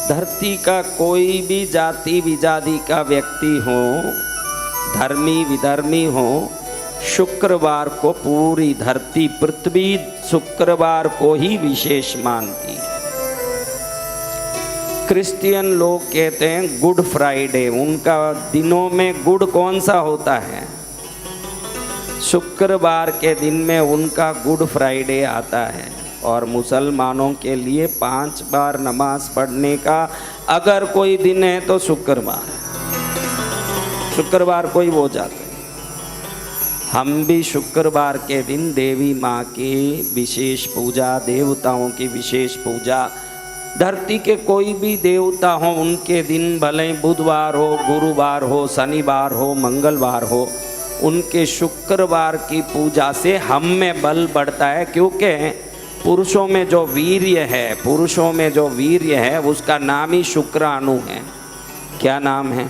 धरती का कोई भी जाति विजाति का व्यक्ति हो, धर्मी विधर्मी हो, शुक्रवार को पूरी धरती पृथ्वी शुक्रवार को ही विशेष मानती है। क्रिश्चियन लोग कहते हैं गुड फ्राइडे, उनका दिनों में गुड कौन सा होता है? शुक्रवार के दिन में उनका गुड फ्राइडे आता है। और मुसलमानों के लिए 5 बार नमाज पढ़ने का अगर कोई दिन है तो शुक्रवार, शुक्रवार को ही वो जाते हैं। हम भी शुक्रवार के दिन देवी माँ की विशेष पूजा, देवताओं की विशेष पूजा, धरती के कोई भी देवता हो उनके दिन, भले बुधवार हो, गुरुवार हो, शनिवार हो, मंगलवार हो, उनके शुक्रवार की पूजा से हम में बल बढ़ता है। क्योंकि पुरुषों में जो वीर्य है, पुरुषों में जो वीर्य है उसका नाम ही शुक्राणु है। क्या नाम है?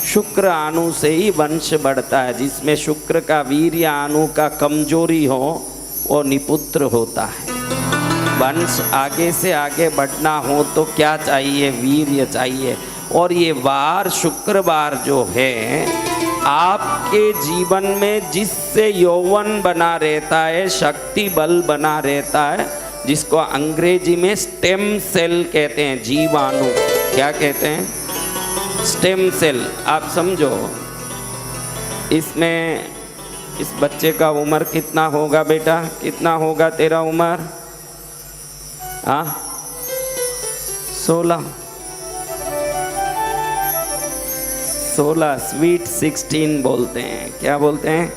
शुक्राणु से ही वंश बढ़ता है। जिसमें शुक्र का वीर्य अणु का कमजोरी हो वो निपुत्र होता है। वंश आगे से आगे बढ़ना हो तो क्या चाहिए? वीर्य चाहिए। और ये वार शुक्रवार जो है आपके जीवन में जिससे यौवन बना रहता है, शक्ति बल बना रहता है, जिसको अंग्रेजी में स्टेम सेल कहते हैं, जीवाणु। क्या कहते हैं? Stem cell. आप समझो, इसमें इस बच्चे का उम्र कितना होगा बेटा? कितना होगा तेरा उम्र? 16 स्वीट 16 बोलते हैं। क्या बोलते हैं?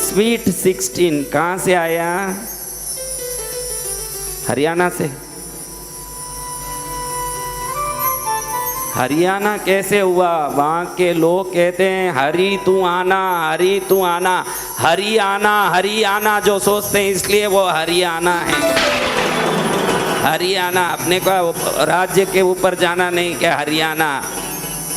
स्वीट 16। कहाँ से आया? हरियाणा से। हरियाणा कैसे हुआ? वहाँ के लोग कहते हैं हरी तू आना, हरी तू आना, हरियाणा, हरियाणा जो सोचते हैं इसलिए वो हरियाणा है। हरियाणा अपने को राज्य के ऊपर जाना नहीं, क्या हरियाणा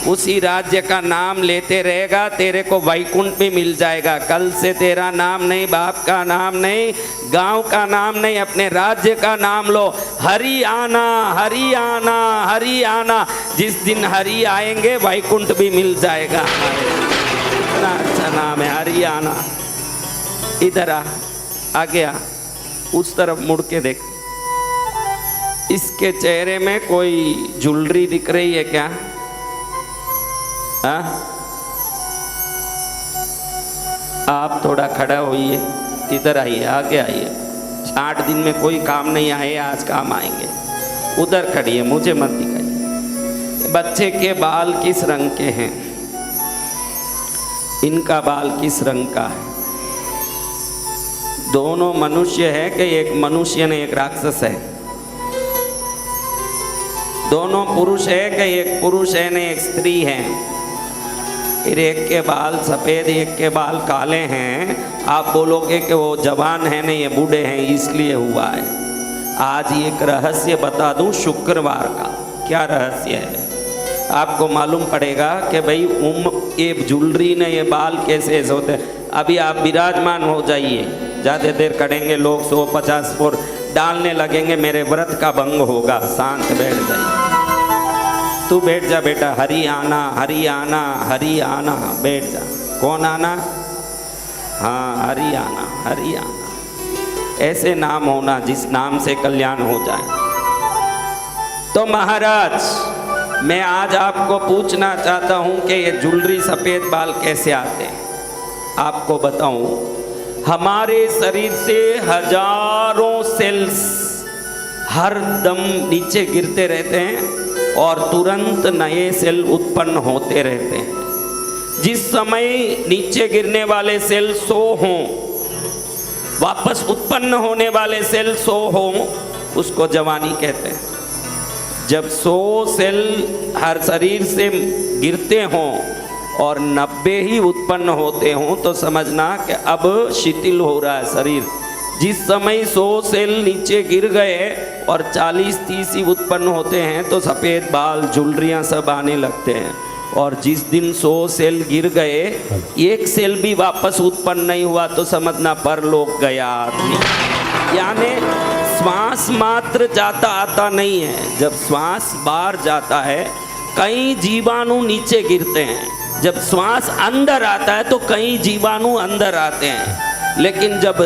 उसी राज्य का नाम लेते रहेगा, तेरे को वैकुंठ भी मिल जाएगा। कल से तेरा नाम नहीं, बाप का नाम नहीं, गांव का नाम नहीं, अपने राज्य का नाम लो। हरियाणा, हरियाणा, हरियाणा। जिस दिन हरि आएंगे वैकुंठ भी मिल जाएगा। इतना अच्छा नाम है हरियाणा। इधर आ गया, उस तरफ मुड़ के देख। इसके चेहरे में कोई ज्वेलरी दिख रही है क्या? आप थोड़ा खड़ा होइए, इधर आइए, आगे आइए। 8 दिन में कोई काम नहीं आए, आज काम आएंगे। उधर खड़िए, मुझे मत दिखाइए। बच्चे के बाल किस रंग के हैं? इनका बाल किस रंग का है? दोनों मनुष्य है कि एक मनुष्य ने एक राक्षस है? दोनों पुरुष है कि एक पुरुष है ने एक स्त्री है? फिर एक के बाल सफ़ेद, एक के बाल काले हैं। आप बोलोगे कि वो जवान है नहीं, ये बूढ़े हैं इसलिए हुआ है। आज एक रहस्य बता दूं शुक्रवार का। क्या रहस्य है? आपको मालूम पड़ेगा कि भाई ये ज्वेलरी ने ये बाल कैसे ऐसे होते हैं। अभी आप विराजमान हो जाइए, ज़्यादा देर करेंगे लोग 150 फुट डालने लगेंगे, मेरे व्रत का भंग होगा। शांत बैठ जाइए। तू बैठ जा बेटा। हरियाणा, हरियाणा, हरियाणा, बैठ जा। कौन आना? हाँ, हरियाणा, हरियाणा। ऐसे नाम होना जिस नाम से कल्याण हो जाए। तो महाराज, मैं आज आपको पूछना चाहता हूं कि ये ज्वेलरी सफ़ेद बाल कैसे आते हैं। आपको बताऊं, हमारे शरीर से हजारों सेल्स हर दम नीचे गिरते रहते हैं और तुरंत नए सेल उत्पन्न होते रहते हैं। जिस समय नीचे गिरने वाले सेल 100 हों, वापस उत्पन्न होने वाले सेल 100 हों, उसको जवानी कहते हैं। जब 100 सेल हर शरीर से गिरते हों और 90 ही उत्पन्न होते हों तो समझना कि अब शिथिल हो रहा है शरीर। जिस समय 100 सेल नीचे गिर गए और 40-30 ही उत्पन्न होते हैं तो सफ़ेद बाल, ज्वेलरियाँ सब आने लगते हैं। और जिस दिन 100 सेल गिर गए, एक सेल भी वापस उत्पन्न नहीं हुआ तो समझना परलोक गया आदमी। यानी श्वास मात्र जाता आता नहीं है। जब श्वास बाहर जाता है कई जीवाणु नीचे गिरते हैं, जब श्वास अंदर आता है तो कई जीवाणु अंदर आते हैं। लेकिन जब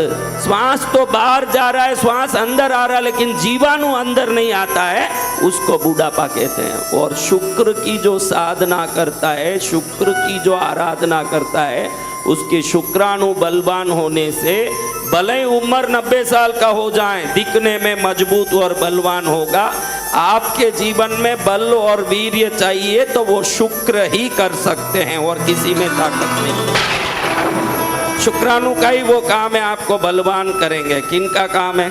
श्वास तो बाहर जा रहा है, श्वास अंदर आ रहा है, लेकिन जीवाणु अंदर नहीं आता है, उसको बुढ़ापा कहते हैं। और शुक्र की जो साधना करता है, शुक्र की जो आराधना करता है, उसके शुक्राणु बलवान होने से भले उम्र 90 साल का हो जाए, दिखने में मजबूत और बलवान होगा। आपके जीवन में बल और वीर्य चाहिए तो वो शुक्र ही कर सकते हैं और किसी में ताकत नहीं। शुक्राणु का ही वो काम है, आपको बलवान करेंगे। किनका काम है?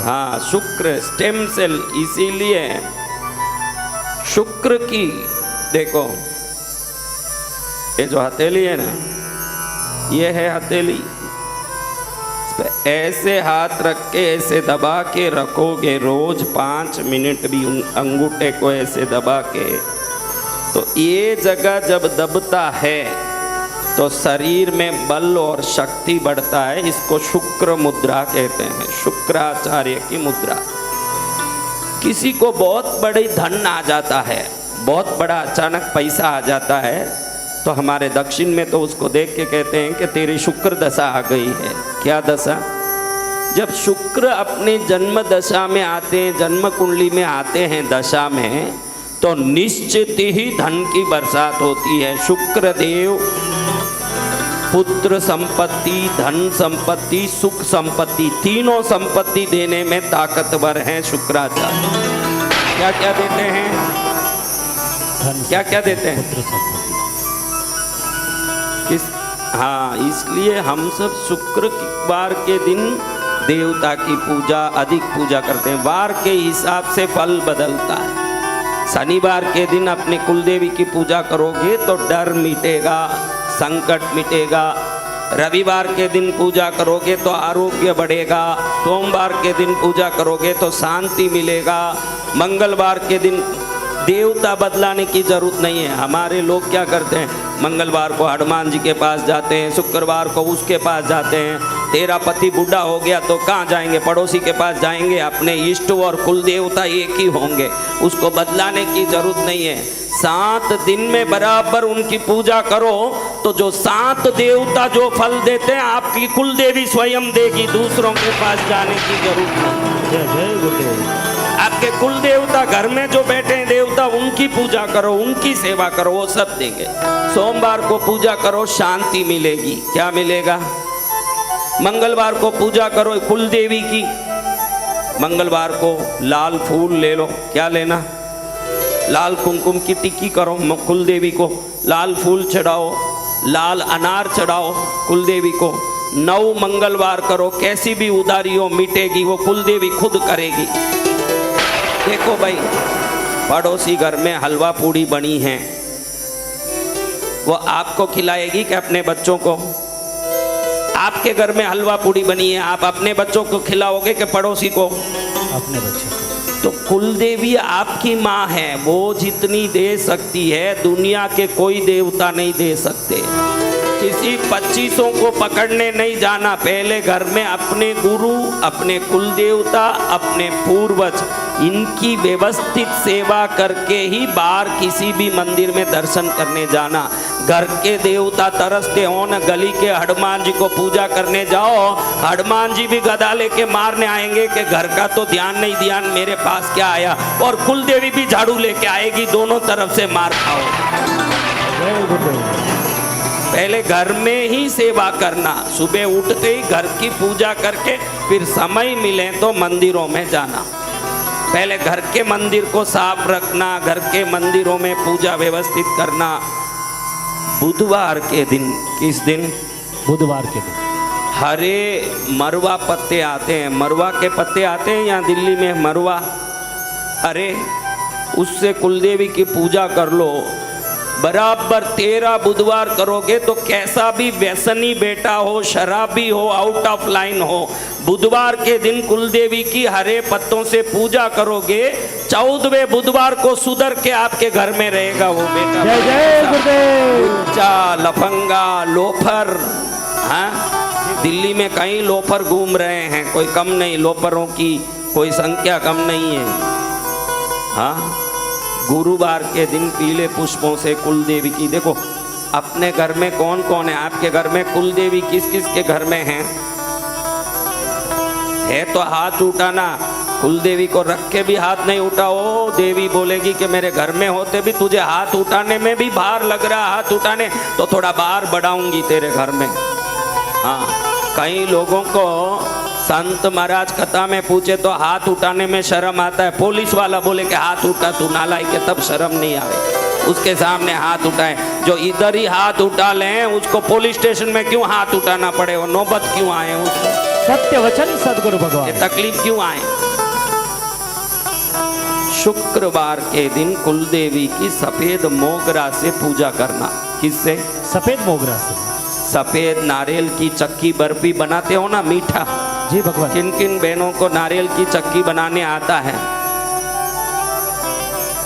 हाँ, शुक्र, स्टेम सेल। इसीलिए शुक्र की देखो, ये जो हथेली है ना, ये है हथेली। ऐसे हाथ रख के ऐसे दबा के रखोगे रोज 5 मिनट भी अंगूठे को ऐसे दबा के, तो ये जगह जब दबता है तो शरीर में बल और शक्ति बढ़ता है। इसको शुक्र मुद्रा कहते हैं, शुक्राचार्य की मुद्रा। किसी को बहुत बड़ी धन आ जाता है, बहुत बड़ा अचानक पैसा आ जाता है, तो हमारे दक्षिण में तो उसको देख के कहते हैं कि तेरी शुक्र दशा आ गई है। क्या दशा? जब शुक्र अपने जन्म दशा में आते हैं, जन्म कुंडली में आते हैं दशा में, तो निश्चित ही धन की बरसात होती है। शुक्र देव पुत्र संपत्ति, धन संपत्ति, सुख संपत्ति, तीनों संपत्ति देने में ताकतवर हैं शुक्राचार्य। क्या क्या देते हैं? क्या क्या देते हैं? हाँ, इसलिए हम सब शुक्रवार के दिन देवता की पूजा, अधिक पूजा करते हैं। वार के हिसाब से फल बदलता है। शनिवार के दिन अपने कुलदेवी की पूजा करोगे तो डर मिटेगा, संकट मिटेगा। रविवार के दिन पूजा करोगे तो आरोग्य बढ़ेगा। सोमवार के दिन पूजा करोगे तो शांति मिलेगा। मंगलवार के दिन देवता बदलाने की जरूरत नहीं है। हमारे लोग क्या करते हैं, मंगलवार को हनुमान जी के पास जाते हैं, शुक्रवार को उसके पास जाते हैं। तेरा पति बूढ़ा हो गया तो कहाँ जाएंगे? पड़ोसी के पास जाएंगे। अपने इष्ट और कुल देवता एक ही होंगे, उसको बदलाने की जरूरत नहीं है। 7 दिन में बराबर उनकी पूजा करो तो जो 7 देवता जो फल देते हैं आपकी कुल देवी स्वयं देगी, दूसरों के पास जाने की जरूरत नहीं। जय जय गुरुदेव। आपके कुल देवता घर में जो बैठे हैं देवता, उनकी पूजा करो, उनकी सेवा करो, वो सब देंगे। सोमवार को पूजा करो, शांति मिलेगी। क्या मिलेगा? मंगलवार को पूजा करो कुल देवी की। मंगलवार को लाल फूल ले लो। क्या लेना? लाल कुमकुम की टिक्की करो, कुल देवी को लाल फूल चढ़ाओ, लाल अनार चढ़ाओ कुल देवी को। 9 मंगलवार करो, कैसी भी उधारी हो मिटेगी, वो कुल देवी खुद करेगी। देखो भाई, पड़ोसी घर में हलवा पूड़ी बनी है, वो आपको खिलाएगी कि अपने बच्चों को? आपके घर में हलवा पूड़ी बनी है, आप अपने बच्चों को खिलाओगे कि पड़ोसी को? अपने बच्चों को। तो कुल देवी आपकी माँ है, वो जितनी दे सकती है दुनिया के कोई देवता नहीं दे सकते। किसी 25 को पकड़ने नहीं जाना, पहले घर में अपने गुरु, अपने कुल देवता, अपने पूर्वज, इनकी व्यवस्थित सेवा करके ही बाहर किसी भी मंदिर में दर्शन करने जाना। घर के देवता तरसते हो न, गली के हनुमान जी को पूजा करने जाओ, हनुमान जी भी गदा लेके मारने आएंगे कि घर का तो ध्यान नहीं, ध्यान मेरे पास क्या आया, और कुल देवी भी झाड़ू लेके आएगी, दोनों तरफ से मार खाओ। पहले घर में ही सेवा करना, सुबह उठते ही घर की पूजा करके फिर समय मिले तो मंदिरों में जाना। पहले घर के मंदिर को साफ रखना, घर के मंदिरों में पूजा व्यवस्थित करना। बुधवार के दिन, किस दिन? बुधवार के दिन हरे मरवा पत्ते आते हैं, मरवा के पत्ते आते हैं यहाँ दिल्ली में, मरवा, अरे उससे कुलदेवी की पूजा कर लो। बराबर 13 बुधवार करोगे तो कैसा भी व्यसनी बेटा हो, शराबी हो, आउट ऑफ लाइन हो, बुधवार के दिन कुलदेवी की हरे पत्तों से पूजा करोगे, 14वें बुधवार को सुधर के आपके घर में रहेगा वो बेटा। जय जय गुरुदेव। लफंगा, लोफर, हाँ दिल्ली में कई लोफर घूम रहे हैं, कोई कम नहीं, लोफरों की कोई संख्या कम नहीं है। हाँ, गुरुवार के दिन पीले पुष्पों से कुल देवी की, देखो अपने घर में कौन कौन है, आपके घर में कुल देवी किस किस के घर में है तो हाथ उठाना। कुल देवी को रख के भी हाथ नहीं उठाओ, देवी बोलेगी कि मेरे घर में होते भी तुझे हाथ उठाने में भी भार लग रहा, हाथ उठाने तो थोड़ा भार बढ़ाऊंगी तेरे घर में। हाँ, कई लोगों को संत महाराज कथा में पूछे तो हाथ उठाने में शर्म आता है, पुलिस वाला बोले कि हाथ उठा तू नालायक है, तब शर्म नहीं आए, उसके सामने हाथ उठाए। जो इधर ही हाथ उठा लें उसको पुलिस स्टेशन में क्यों हाथ उठाना पड़े, वो नौबत क्यों आए उसको, सत्य वचन सदगुरु भगवान, ये तकलीफ क्यों आए। शुक्रवार के दिन कुल देवी की सफेद मोगरा से पूजा करना। किससे? सफेद मोगरा से। सफेद नारियल की चक्की बर्फी बनाते हो ना, मीठा। जी भगवान। किन किन बहनों को नारियल की चक्की बनाने आता है?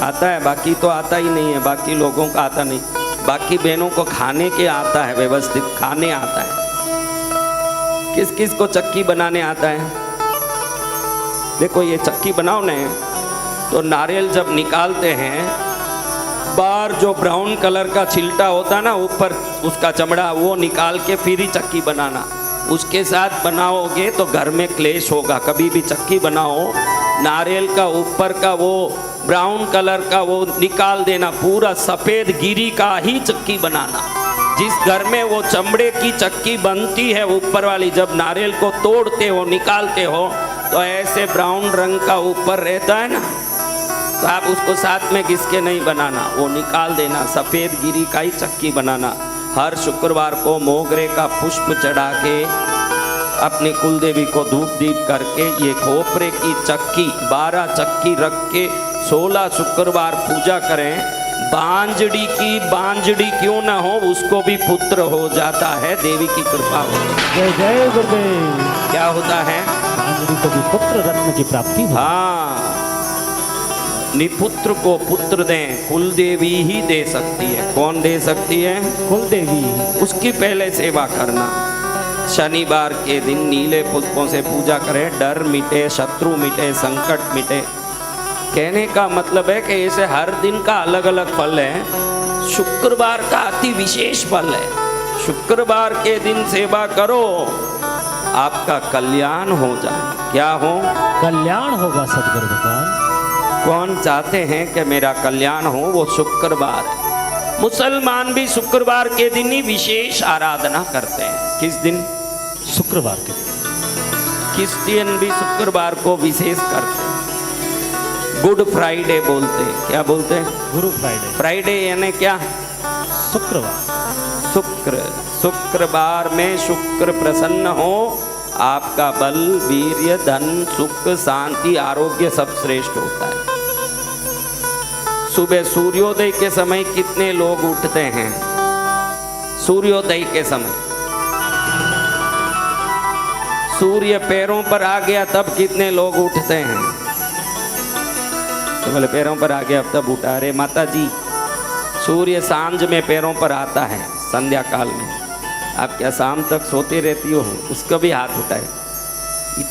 आता है, बाकी तो आता ही नहीं है, बाकी लोगों का आता नहीं। बाकी बहनों को खाने के आता है, व्यवस्थित खाने आता है। किस किस को चक्की बनाने आता है? देखो ये चक्की बनाओ ना, तो नारियल जब निकालते हैं, बाहर जो ब्राउन कलर का छिलटा होता ना ऊपर उसका चमड़ा, वो निकाल के फिर ही चक्की बनाना। उसके साथ बनाओगे तो घर में क्लेश होगा। कभी भी चक्की बनाओ, नारियल का ऊपर का वो ब्राउन कलर का वो निकाल देना, पूरा सफ़ेद गिरी का ही चक्की बनाना। जिस घर में वो चमड़े की चक्की बनती है ऊपर वाली, जब नारियल को तोड़ते हो निकालते हो तो ऐसे ब्राउन रंग का ऊपर रहता है ना, तो आप उसको साथ में घिस के नहीं बनाना, वो निकाल देना, सफ़ेद गिरी का ही चक्की बनाना। हर शुक्रवार को मोगरे का पुष्प चढ़ा के अपनी कुल देवी को धूप दीप करके ये खोपरे की चक्की 12 चक्की रख के 16 शुक्रवार पूजा करें। बांजड़ी की बांजड़ी क्यों ना हो, उसको भी पुत्र हो जाता है, देवी की कृपा हो। जय जय गुरुदेव। क्या होता है? बांजड़ी को भी पुत्र रत्न की प्राप्ति हो। हाँ, निपुत्र को पुत्र दें, कुल देवी ही दे सकती है। कौन दे सकती है? कुल देवी। उसकी पहले सेवा करना। शनिवार के दिन नीले पुष्पों से पूजा करें, डर मिटे, शत्रु मिटे, संकट मिटे। कहने का मतलब है कि ऐसे हर दिन का अलग अलग फल है, शुक्रवार का अति विशेष फल है। शुक्रवार के दिन सेवा करो, आपका कल्याण हो जाए। क्या हो? कल्याण होगा सदगुरु भगवान। कौन चाहते हैं कि मेरा कल्याण हो, वो शुक्रवार है। मुसलमान भी शुक्रवार के दिन ही विशेष आराधना करते हैं। किस दिन? शुक्रवार के दिन। क्रिश्चियन भी शुक्रवार को विशेष करते हैं, गुड फ्राइडे बोलते हैं। क्या बोलते हैं? गुरु फ्राइडे। फ्राइडे यानी क्या? शुक्रवार। शुक्रवार में शुक्र प्रसन्न हो, आपका बल, वीर्य, धन, सुख, शांति, आरोग्य सब श्रेष्ठ होता है। सुबह सूर्योदय के समय कितने लोग उठते हैं? सूर्योदय के समय सूर्य पैरों पर आ गया तब कितने लोग उठते हैं? तो बोले पैरों पर आ गया अब तब उठा। अरे माता जी, सूर्य सांझ में पैरों पर आता है, संध्या काल में। आप क्या शाम तक सोती रहती हो? उसको भी हाथ उठाए।